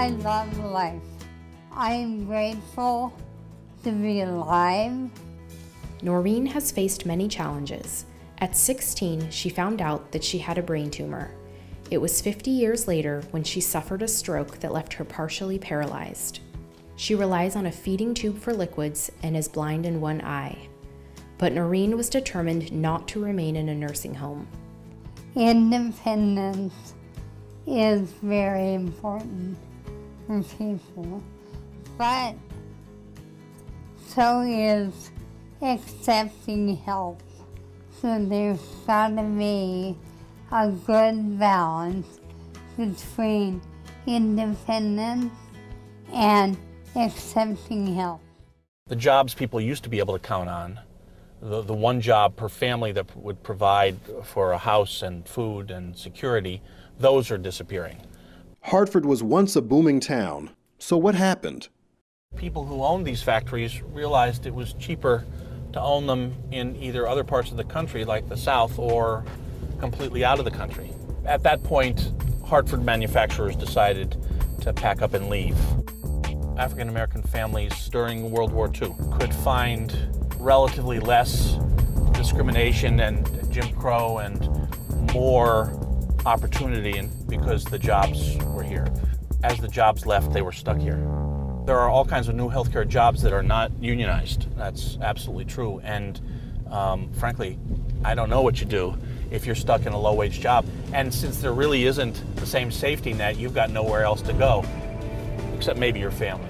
I love life. I am grateful to be alive. Noreen has faced many challenges. At 16, she found out that she had a brain tumor. It was 50 years later when she suffered a stroke that left her partially paralyzed. She relies on a feeding tube for liquids and is blind in one eye. But Noreen was determined not to remain in a nursing home. Independence is very important for people, but so is accepting help. So there's gotta be a good balance between independence and accepting help. The jobs people used to be able to count on, the one job per family that would provide for a house and food and security, those are disappearing. Hartford was once a booming town, so what happened? People who owned these factories realized it was cheaper to own them in either other parts of the country, like the South, or completely out of the country. At that point, Hartford manufacturers decided to pack up and leave. African American families during World War II could find relatively less discrimination and Jim Crow and more opportunity because the jobs were here. As the jobs left, they were stuck here. There are all kinds of new healthcare jobs that are not unionized. That's absolutely true. And frankly, I don't know what you do if you're stuck in a low-wage job. And since there really isn't the same safety net, you've got nowhere else to go, except maybe your family.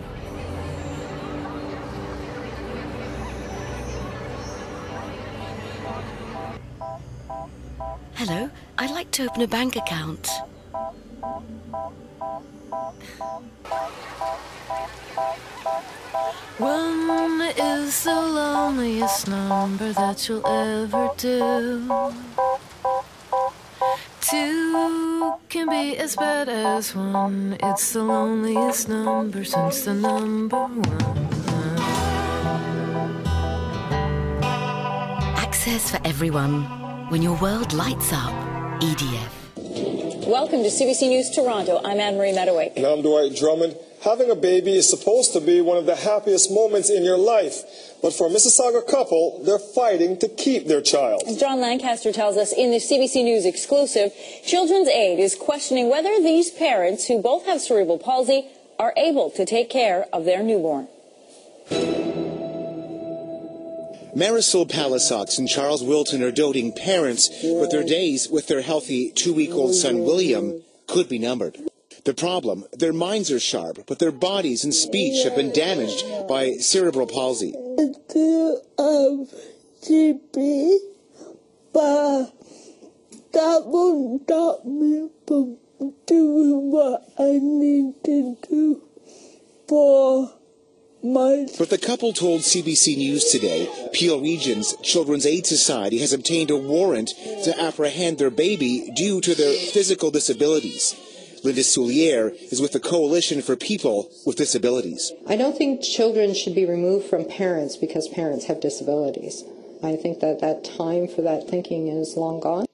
Hello, I'd like to open a bank account. One is the loneliest number that you'll ever do. Two can be as bad as one. It's the loneliest number since the number one. Access for everyone. When your world lights up, EDF. Welcome to CBC News Toronto. I'm Anne-Marie Meadowake. And I'm Dwight Drummond. Having a baby is supposed to be one of the happiest moments in your life. But for a Mississauga couple, they're fighting to keep their child. As John Lancaster tells us in the CBC News exclusive, Children's Aid is questioning whether these parents, who both have cerebral palsy, are able to take care of their newborn. Marisol Palisox and Charles Wilton are doting parents, but their days with their healthy 2-week-old son William could be numbered. The problem, their minds are sharp, but their bodies and speech have been damaged by cerebral palsy. I do have CP, but that won't stop me from doing what I need to do for But the couple told CBC News today Peel Region's Children's Aid Society has obtained a warrant to apprehend their baby due to their physical disabilities. Linda Soulier is with the Coalition for People with Disabilities. I don't think children should be removed from parents because parents have disabilities. I think that time for that thinking is long gone.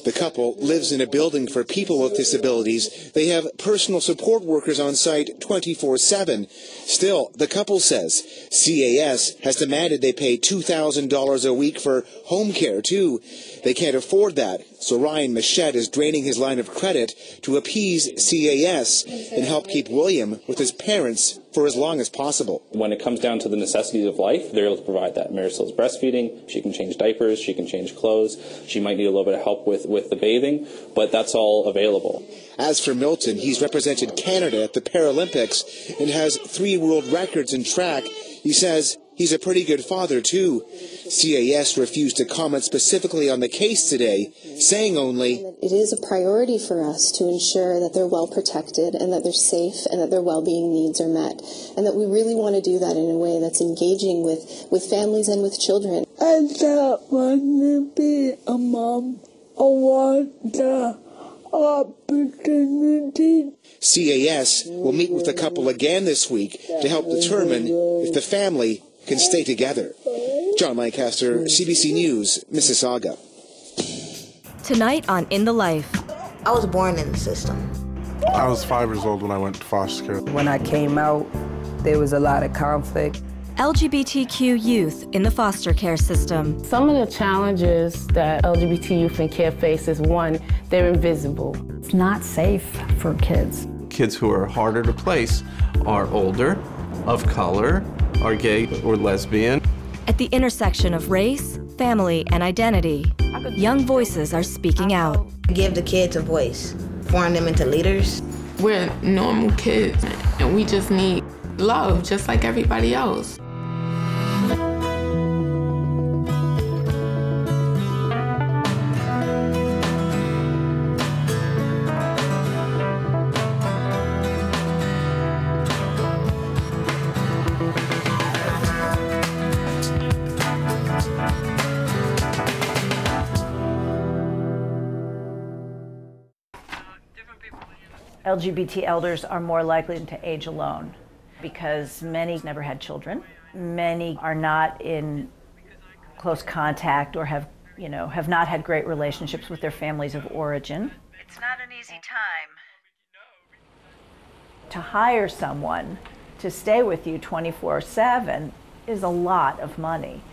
The couple lives in a building for people with disabilities. They have personal support workers on site 24/7. Still, the couple says CAS has demanded they pay $2,000 a week for home care, too. They can't afford that, so Ryan Machette is draining his line of credit to appease CAS and help keep William with his parents for as long as possible. When it comes down to the necessities of life, they're able to provide that. Marisol's breastfeeding, she can change diapers, she can change clothes, she might need a little bit of help with the bathing, but that's all available. As for Milton, he's represented Canada at the Paralympics and has 3 world records in track. He says he's a pretty good father, too. CAS refused to comment specifically on the case today, saying only, it is a priority for us to ensure that they're well protected and that they're safe and that their well-being needs are met, and that we really want to do that in a way that's engaging with families and with children. I don't want to be a mom. I want the opportunity. CAS will meet with the couple again this week to help determine if the family can stay together. John Lancaster, CBC News, Mississauga. Tonight on In the Life. I was born in the system. I was 5 years old when I went to foster care. When I came out, there was a lot of conflict. LGBTQ youth in the foster care system. Some of the challenges that LGBT youth in care face is, one, they're invisible. It's not safe for kids. Kids who are harder to place are older, of color, are gay or lesbian. At the intersection of race, family, and identity, young voices are speaking out. Give the kids a voice, form them into leaders. We're normal kids, and we just need love, just like everybody else. LGBT elders are more likely to age alone because many never had children. Many are not in close contact or have not had great relationships with their families of origin. It's not an easy time. To hire someone to stay with you 24/7 is a lot of money.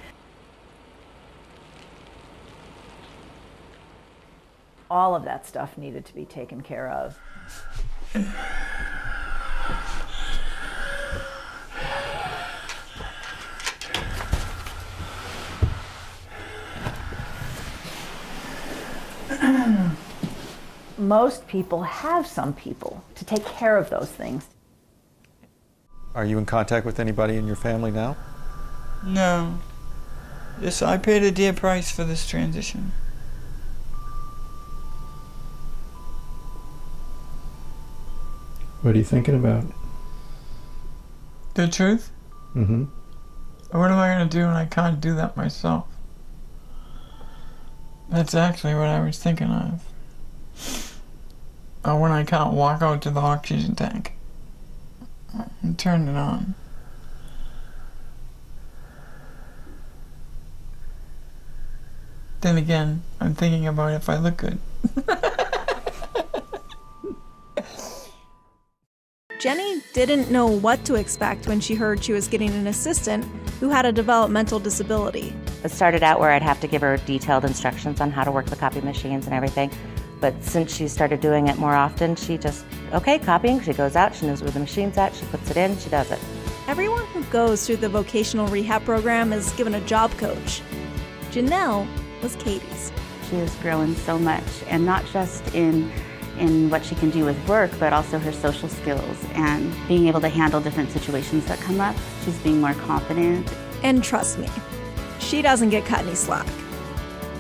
All of that stuff needed to be taken care of. Most people have some people to take care of those things. Are you in contact with anybody in your family now? No. Yes, I paid a dear price for this transition. What are you thinking about? The truth? Mm-hmm. What am I going to do when I can't do that myself? That's actually what I was thinking of. Or when I can't walk out to the oxygen tank and turn it on. Then again, I'm thinking about if I look good. Jenny didn't know what to expect when she heard she was getting an assistant who had a developmental disability. It started out where I'd have to give her detailed instructions on how to work the copy machines and everything. But since she started doing it more often, she just, okay, copying, she goes out, she knows where the machine's at, she puts it in, she does it. Everyone who goes through the vocational rehab program is given a job coach. Janelle was Katie's. She is growing so much, and not just in what she can do with work, but also her social skills and being able to handle different situations that come up. She's being more confident. And trust me, she doesn't get cut any slack.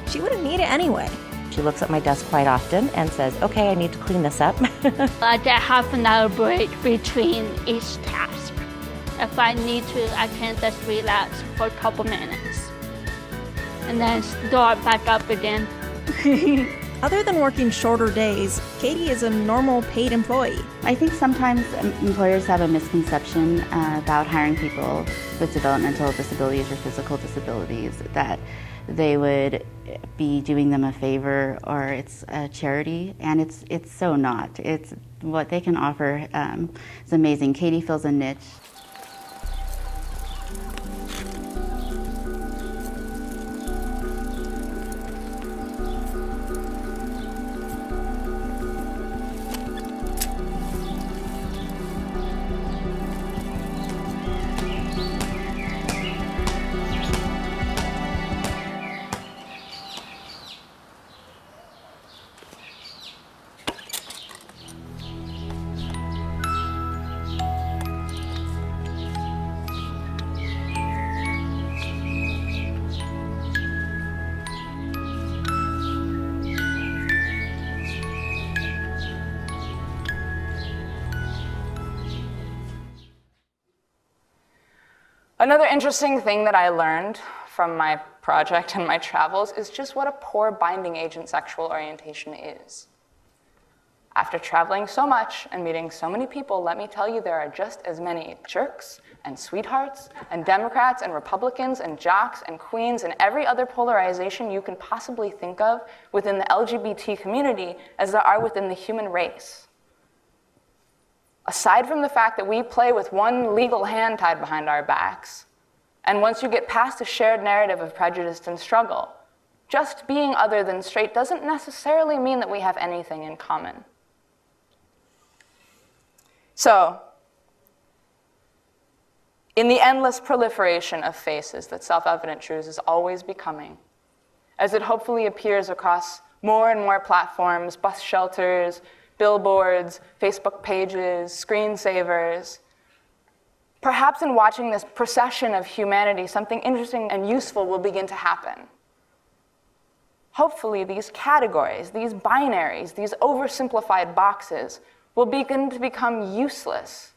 She wouldn't need it anyway. She looks at my desk quite often and says, okay, I need to clean this up. I get half an hour break between each task. If I need to, I can just relax for a couple minutes and then start back up again. Other than working shorter days, Katie is a normal paid employee. I think sometimes employers have a misconception about hiring people with developmental disabilities or physical disabilities, that they would be doing them a favor or it's a charity, and it's so not. It's what they can offer is amazing. Katie fills a niche. Another interesting thing that I learned from my project and my travels is just what a poor binding agent sexual orientation is. After traveling so much and meeting so many people, let me tell you there are just as many jerks and sweethearts and Democrats and Republicans and jocks and queens and every other polarization you can possibly think of within the LGBT community as there are within the human race. aside from the fact that we play with one legal hand tied behind our backs, and once you get past a shared narrative of prejudice and struggle, just being other than straight doesn't necessarily mean that we have anything in common. So, in the endless proliferation of faces that self-evident truths is always becoming, as it hopefully appears across more and more platforms, bus shelters, billboards, Facebook pages, screensavers, perhaps in watching this procession of humanity, something interesting and useful will begin to happen. Hopefully, these categories, these binaries, these oversimplified boxes will begin to become useless,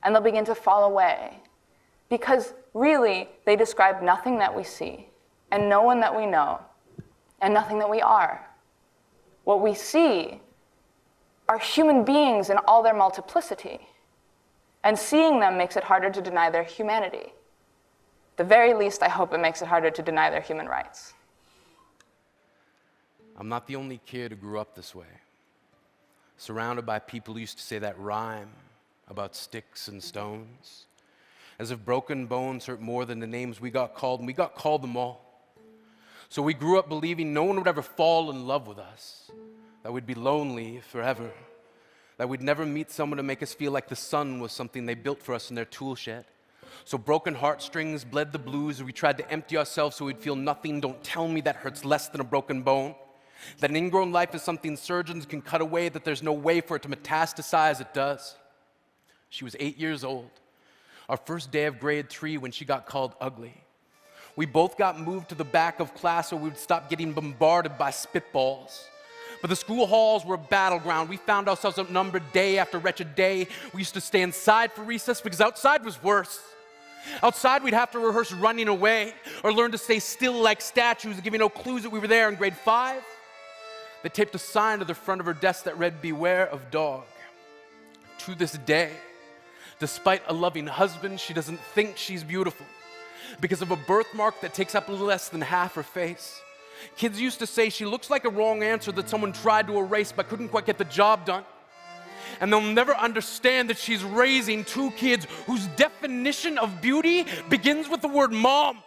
and they'll begin to fall away. Because really, they describe nothing that we see, and no one that we know, and nothing that we are. What we see are human beings in all their multiplicity, and seeing them makes it harder to deny their humanity. At the very least, I hope it makes it harder to deny their human rights. I'm not the only kid who grew up this way, surrounded by people who used to say that rhyme about sticks and stones, as if broken bones hurt more than the names we got called, and we got called them all. So we grew up believing no one would ever fall in love with us, that we'd be lonely forever, that we'd never meet someone to make us feel like the sun was something they built for us in their tool shed. So broken heartstrings bled the blues, and we tried to empty ourselves so we'd feel nothing. Don't tell me that hurts less than a broken bone. That an ingrown life is something surgeons can cut away, that there's no way for it to metastasize. It does. She was 8 years old, our first day of grade 3, when she got called ugly. We both got moved to the back of class so we would stop getting bombarded by spitballs. But the school halls were a battleground. We found ourselves outnumbered day after wretched day. We used to stay inside for recess because outside was worse. Outside, we'd have to rehearse running away or learn to stay still like statues, giving no clues that we were there. In grade 5, they taped a sign to the front of her desk that read, "Beware of dog." To this day, despite a loving husband, she doesn't think she's beautiful because of a birthmark that takes up a little less than half her face. Kids used to say she looks like a wrong answer that someone tried to erase but couldn't quite get the job done. And they'll never understand that she's raising 2 kids whose definition of beauty begins with the word mom.